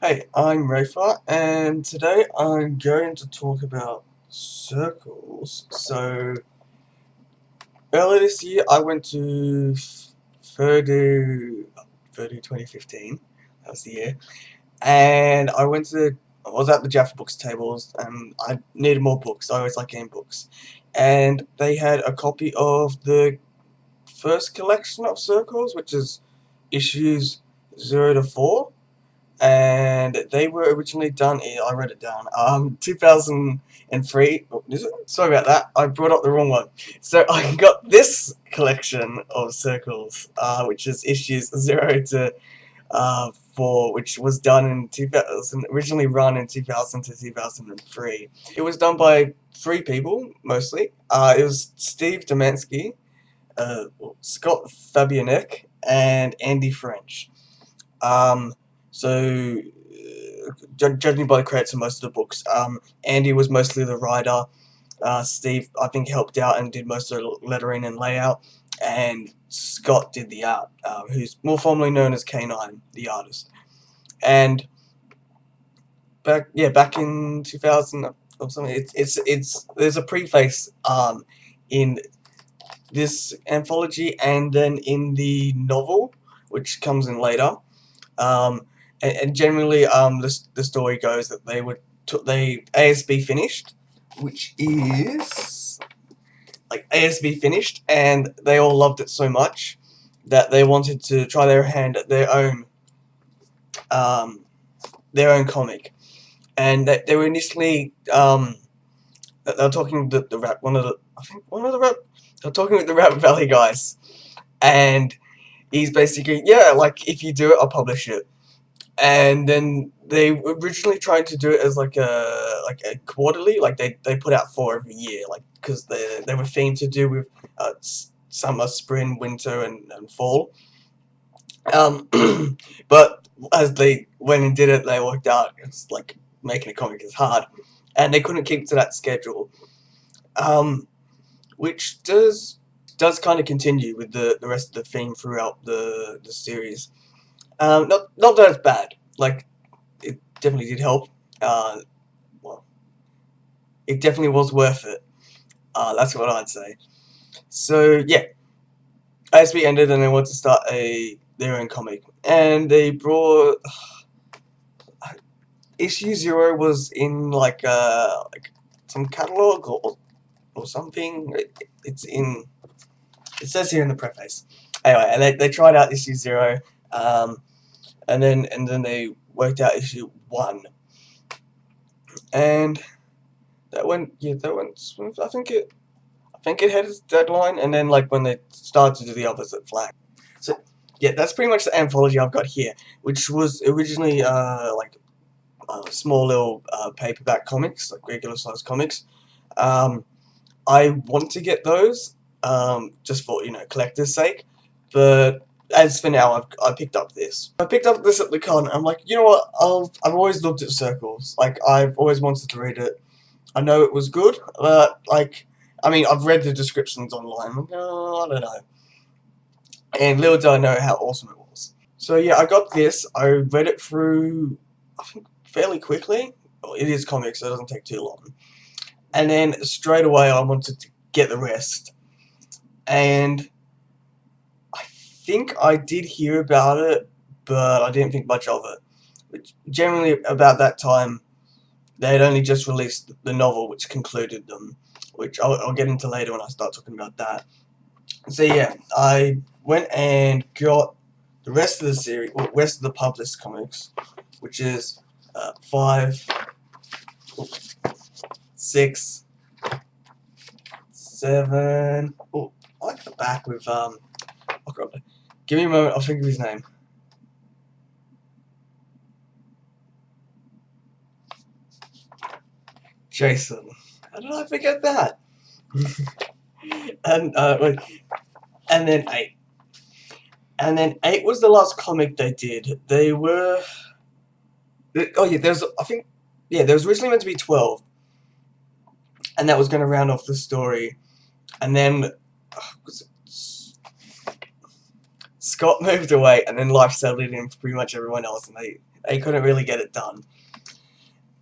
Hey, I'm Rafa, and today I'm going to talk about circles. So, earlier this year I went to Furdo, 2015, that was the year, and I was at the Jaffa Books tables, and I needed more books. I always like game books. And they had a copy of the first collection of circles, which is issues 0 to 4. And they were originally done in, I wrote it down, 2003. Oh, is it? Sorry about that, I brought up the wrong one. So I got this collection of circles, which is issues 0 to 4, which was done in 2000, originally run in 2000 to 2003. It was done by three people, mostly. It was Steve Domanski, Scott Fabianek, and Andy French. Um, judging by the credits of most of the books, Andy was mostly the writer. Steve, I think, helped out and did most of the lettering and layout, and Scott did the art, who's more formally known as K9, the artist. And back in 2000 or something, it's there's a preface in this anthology, and then in the novel, which comes in later. Um, and generally, the story goes that they ASB finished, which is like ASB finished, and they all loved it so much that they wanted to try their hand at um, their own comic, and they were initially they were talking to the rap one of the I think one of the rap they were talking with the Rap Valley guys, and he's basically, yeah, like, if you do it, I'll publish it. And then they were originally trying to do it as like a quarterly, like they put out four every year, like, because they were themed to do with summer, spring, winter, and fall. Um, but as they went and did it, they worked out it's like making a comic is hard, and they couldn't keep to that schedule. Um, which does kind of continue with the rest of the theme throughout the series. Not that it's bad. Like, it definitely did help. Uh, well, it definitely was worth it. That's what I'd say. So yeah, ASB ended, and they wanted to start their own comic, and they brought issue 0 was in like some catalog or something. It's in. It says here in the preface. Anyway, and they tried out issue 0, um, and then they worked out issue 1, and that went smooth. I think it had its deadline, and then, like, when they started to do the others, it flagged. So yeah, that's pretty much the anthology I've got here, which was originally like small little paperback comics, like regular sized comics. Um, I want to get those, just for, collector's sake, but as for now, I picked up this. I picked up this at the con. I'm like, you know what? I've always looked at Circles. Like, I've always wanted to read it. I know it was good, but, like, I mean, I've read the descriptions online. I'm like, oh, I don't know. And little did I know how awesome it was. So yeah, I got this. I read it through, I think, fairly quickly. Well, it is comics, so it doesn't take too long. And then straight away, I wanted to get the rest. And I think I did hear about it, but I didn't think much of it. Which, generally, about that time, they had only just released the novel, which concluded them, which I'll get into later when I start talking about that. So yeah, I went and got the rest of the series, well, rest of the published comics, which is 5, 6, 7. Oh, I like the back with oh god, give me a moment. I'll think of his name. Jason. How did I forget that? and wait, and then 8. And then 8 was the last comic they did. They were. Oh yeah, there's. I think. Yeah, there was originally meant to be 12, and that was going to round off the story. And then Scott moved away, and then life settled in for pretty much everyone else, and they They couldn't really get it done.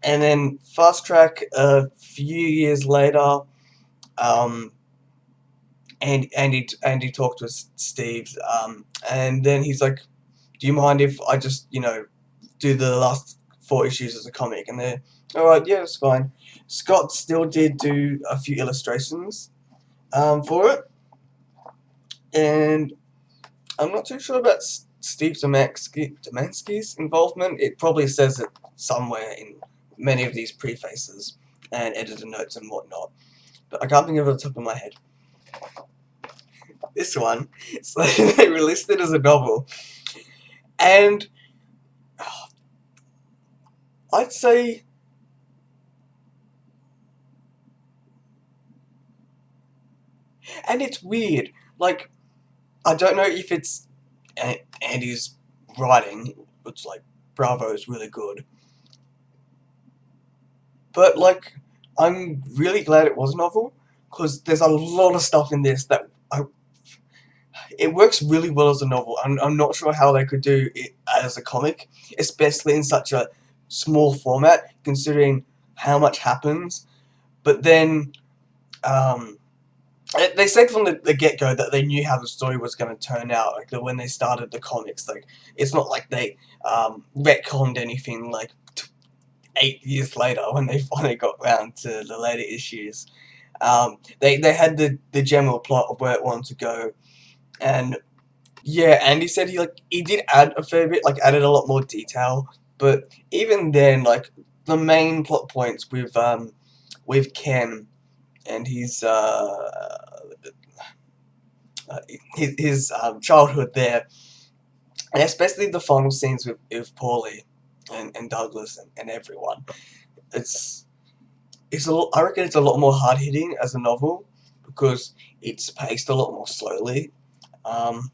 And then fast track a few years later, and Andy talked with Steve, and then he's like, "Do you mind if I just do the last 4 issues as a comic?" And they're all right, yeah, it's fine. Scott still did do a few illustrations for it, and I'm not too sure about Steve Domanski's involvement. It probably says it somewhere in many of these prefaces and editor notes and whatnot, but I can't think of it off the top of my head. This one, so they released it as a novel, and I'd say and it's weird. Like, I don't know if it's Andy's writing, which, like, bravo, is really good. But, like, I'm really glad it was a novel, because there's a lot of stuff in this that it works really well as a novel. I'm not sure how they could do it as a comic, especially in such a small format, considering how much happens. But then, they said from the get-go that they knew how the story was going to turn out, like when they started the comics. Like, it's not like they retconned anything like 8 years later when they finally got around to the later issues. They had the general plot of where it wanted to go, and yeah, Andy said he did add a fair bit, like added a lot more detail, but even then, like, the main plot points with Ken and his childhood there, and especially the final scenes with Paulie and Douglas and everyone. It's a lot, I reckon it's a lot more hard hitting as a novel because it's paced a lot more slowly. Um,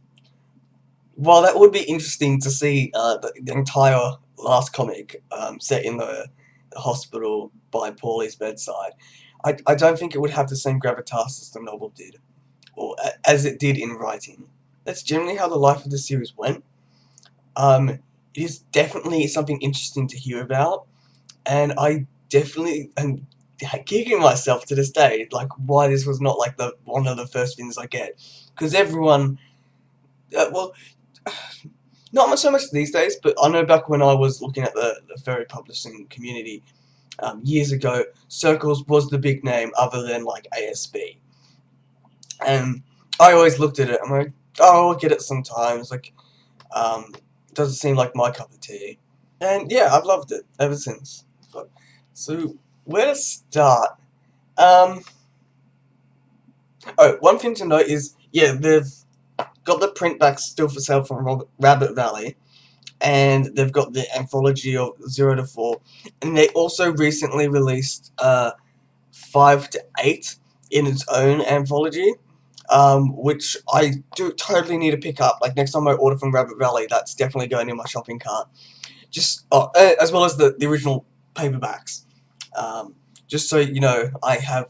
while that would be interesting to see the entire last comic set in the hospital by Paulie's bedside, I don't think it would have the same gravitas as the novel did, or as it did in writing. That's generally how the life of the series went. It is definitely something interesting to hear about, and I definitely am kicking myself to this day, like, why this was not like the one of the first things I get, because everyone, well, not so much these days, but I know back when I was looking at the furry publishing community years ago, Circles was the big name other than like ASB, and I always looked at it. I'm like, oh, I'll get it sometimes. Like, doesn't seem like my cup of tea. And yeah, I've loved it ever since. But, so, where to start? Oh, one thing to note is, yeah, they've got the printbacks still for sale from Rabbit Valley, and they've got the anthology of 0 to 4, and they also recently released 5 to 8 in its own anthology, which I do totally need to pick up. Like, next time I order from Rabbit Valley, that's definitely going in my shopping cart. Just as well as the original paperbacks, just so you know, I have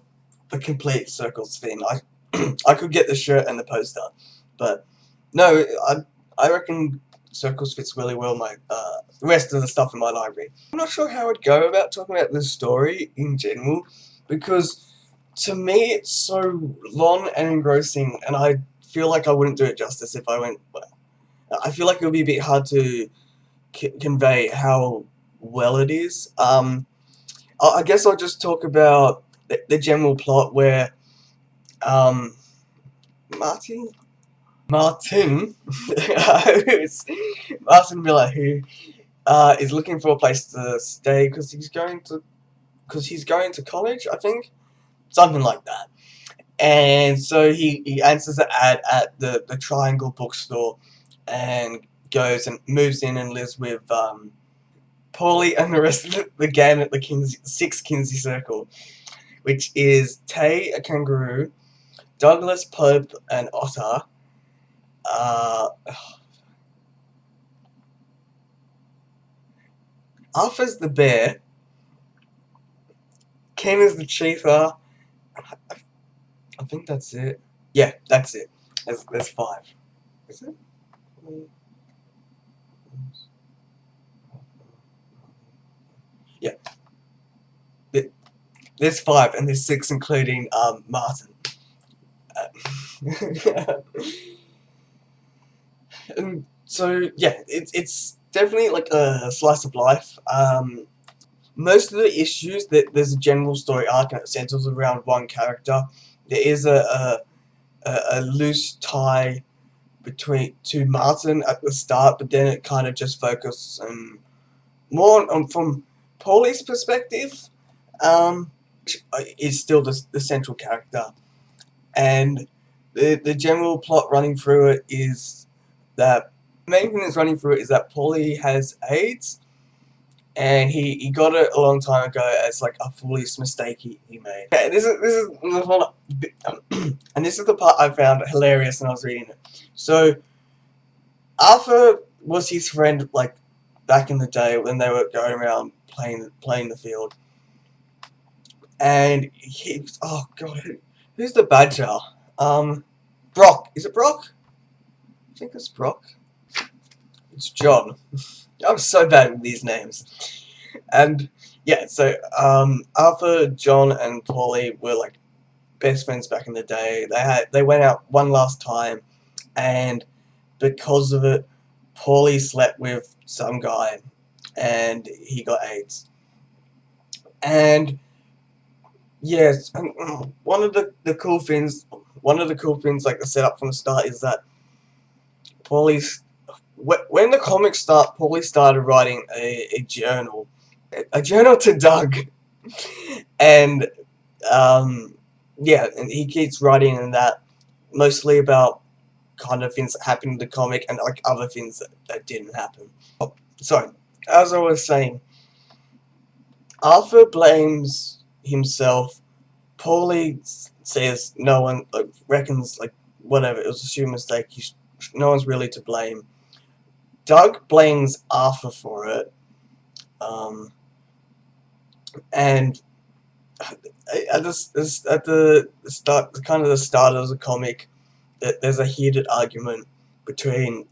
the complete Circles thing. I could get the shirt and the poster, but no, I reckon Circles fits really well my the rest of the stuff in my library. I'm not sure how I'd go about talking about the story in general, because to me it's so long and engrossing, and I feel like I wouldn't do it justice if I went. I feel like it would be a bit hard to convey how well it is. I guess I'll just talk about the general plot where um, Martin Martin Martin Miller, who is looking for a place to stay because he's going to college, I think, something like that. And so he answers the ad at the Triangle bookstore and goes and moves in and lives with Paulie and the rest of the gang at the Six Kinsey Circle, which is Tay, a kangaroo, Douglas, Pope, and Otter. Uh, Arthur's the bear. Ken is the cheetah. I think that's it. Yeah, that's it. There's 5. Is it? there's 5, and there's 6 including Martin. And so yeah, it's definitely like a slice of life. Most of the issues that there's a general story arc and it centers around one character. There is a loose tie between to Martin at the start, but then it kind of just focuses more on from Paulie's perspective, which is still the central character, and the general plot running through it is that the main thing that's running through it is that Paulie has AIDS, and he got it a long time ago as like a foolish mistake he made. Okay, this is and this is the part I found hilarious when I was reading it. So Arthur was his friend like back in the day when they were going around playing the field, and he oh god, who's the badger? Brock. Is it Brock? I think it's Brock. It's John. I'm so bad with these names. And yeah, so Arthur, John, and Paulie were like best friends back in the day. They went out one last time, and because of it, Paulie slept with some guy, and he got AIDS. And yes, and one of the cool things, like the setup from the start is that Paulie's when the comics start, Paulie started writing a journal to Doug, and yeah, and he keeps writing in that mostly about kind of things that happened in the comic and like other things that didn't happen. So, as I was saying, Arthur blames himself. Paulie says no one reckons like whatever, it was a human mistake. No one's really to blame. Doug blames Arthur for it, and at the start, kind of the start of the comic, there's a heated argument between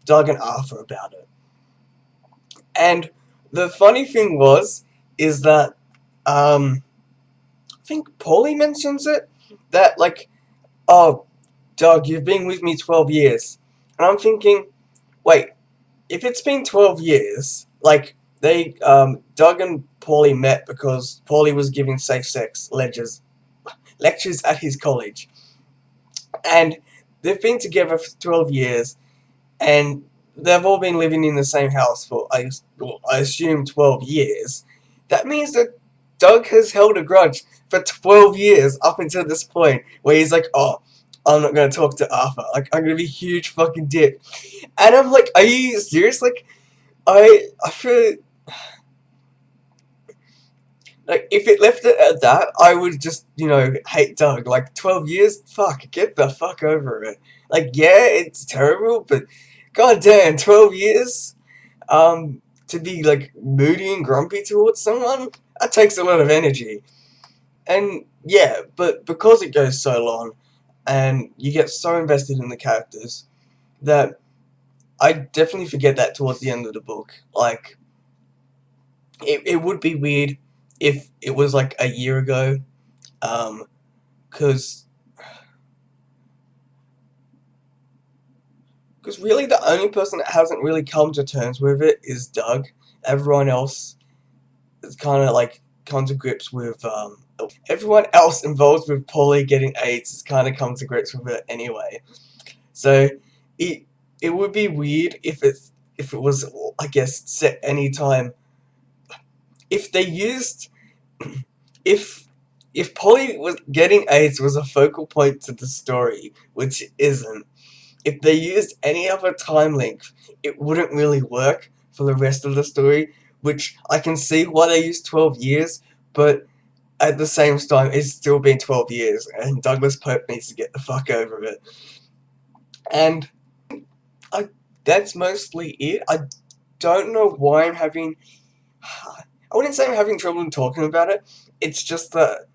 Doug and Arthur about it. And the funny thing is that I think Paulie mentions it, that like, oh, Doug, you've been with me 12 years. And I'm thinking, wait, if it's been 12 years, like, Doug and Paulie met because Paulie was giving safe sex lectures at his college. And they've been together for 12 years, and they've all been living in the same house for, I assume, 12 years. That means that Doug has held a grudge for 12 years up until this point, where he's like, oh, I'm not going to talk to Arthur. Like, I'm going to be a huge fucking dick. And I'm like, are you serious? Like, I feel like if it left it at that, I would just, hate Doug. Like, 12 years? Fuck, get the fuck over it. Like, yeah, it's terrible, but goddamn, 12 years? To be, like, moody and grumpy towards someone? That takes a lot of energy. And, yeah, but because it goes so long, and you get so invested in the characters, that I definitely forget that towards the end of the book. Like, it would be weird if it was like a year ago, because really the only person that hasn't really come to terms with it is Doug. Everyone else is kind of like come to grips with, everyone else involved with Paulie getting AIDS has kind of come to grips with it anyway. So it would be weird if it was, I guess, set any time. If they used, if Paulie was getting AIDS was a focal point to the story, which it isn't, if they used any other time length, it wouldn't really work for the rest of the story, which I can see why they used 12 years, but at the same time, it's still been 12 years, and Douglas Pope needs to get the fuck over it. And that's mostly it. I don't know why I'm having... I wouldn't say I'm having trouble talking about it. It's just that...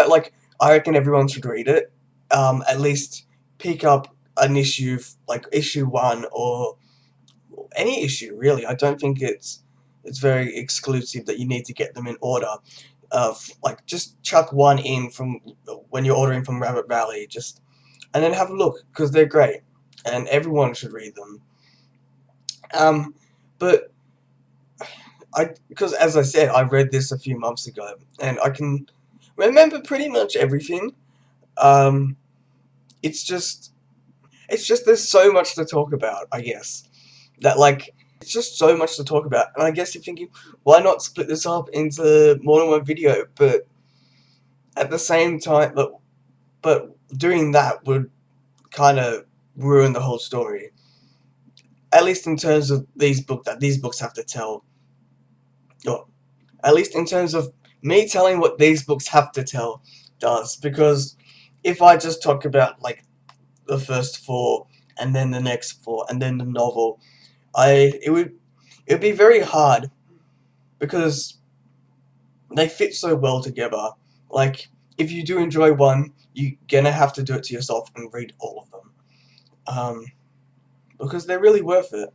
like, I reckon everyone should read it. At least pick up an issue, like issue 1, or any issue, really. I don't think it's it's very exclusive that you need to get them in order. Like just chuck one in from when you're ordering from Rabbit Valley, just and then have a look because they're great and everyone should read them. But because as I said, I read this a few months ago and I can remember pretty much everything. Um, it's just there's so much to talk about, I guess. That like it's just so much to talk about, and I guess you're thinking, why not split this up into more than one video? But at the same time, but doing that would kind of ruin the whole story. At least in terms of these books have to tell, or at least in terms of me telling what these books have to tell does. Because if I just talk about like the first four and then the next four and then the novel, it would be very hard because they fit so well together. Like if you do enjoy one, you're gonna have to do it to yourself and read all of them, because they're really worth it.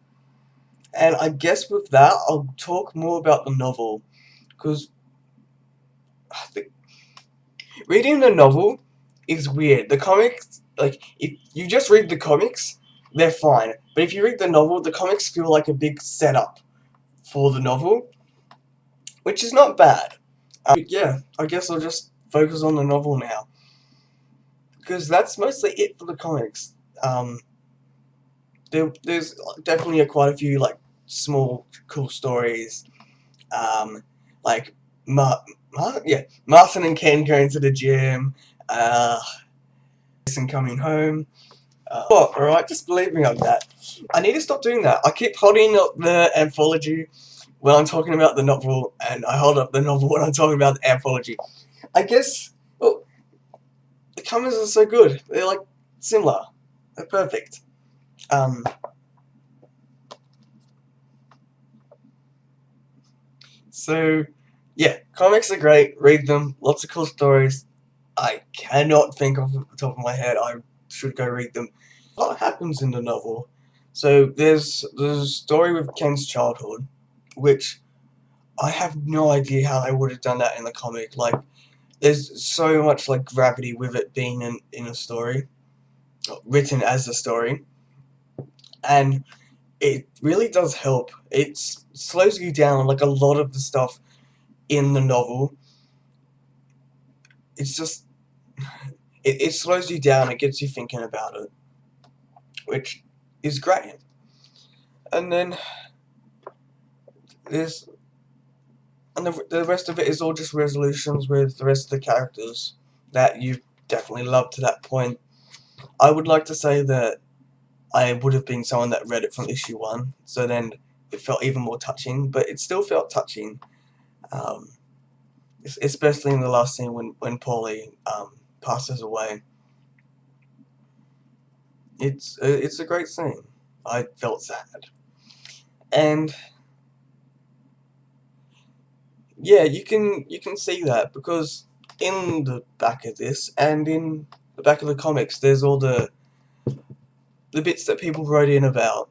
And I guess with that, I'll talk more about the novel because reading the novel is weird. The comics, like if you just read the comics, they're fine. But if you read the novel, the comics feel like a big setup for the novel, which is not bad. Yeah, I guess I'll just focus on the novel now because that's mostly it for the comics. Um, there's definitely quite a few like small cool stories, like Martin and Ken going to the gym, and coming home. Alright, just believe me on that. I need to stop doing that. I keep holding up the anthology when I'm talking about the novel, and I hold up the novel when I'm talking about the anthology. I guess, well, the covers are so good. They're like similar. They're perfect. So, yeah, comics are great. Read them. Lots of cool stories. I cannot think off the top of my head. I should go read them. What happens in the novel? So there's a story with Ken's childhood, which I have no idea how they would have done that in the comic. Like, there's so much like gravity with it being in a story, written as a story, and it really does help. It slows you down. Like a lot of the stuff in the novel, it's just it slows you down. It gets you thinking about it, which is great. And then there's and the rest of it is all just resolutions with the rest of the characters that you definitely love to that point. I would like to say that I would have been someone that read it from issue 1, so then it felt even more touching, but it still felt touching, um, especially in the last scene when Paulie passes away. It's a great scene. I felt sad. And yeah, you can see that because in the back of this and in the back of the comics, there's all the bits that people wrote in about,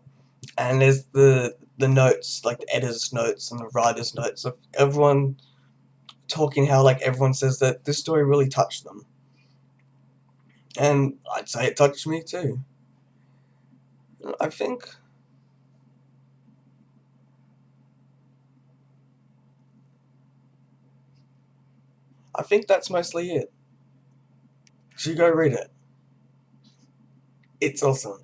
and there's the notes, like the editor's notes and the writer's notes of everyone talking how like everyone says that this story really touched them, and I'd say it touched me too. I think I think that's mostly it. You should go read it. It's awesome.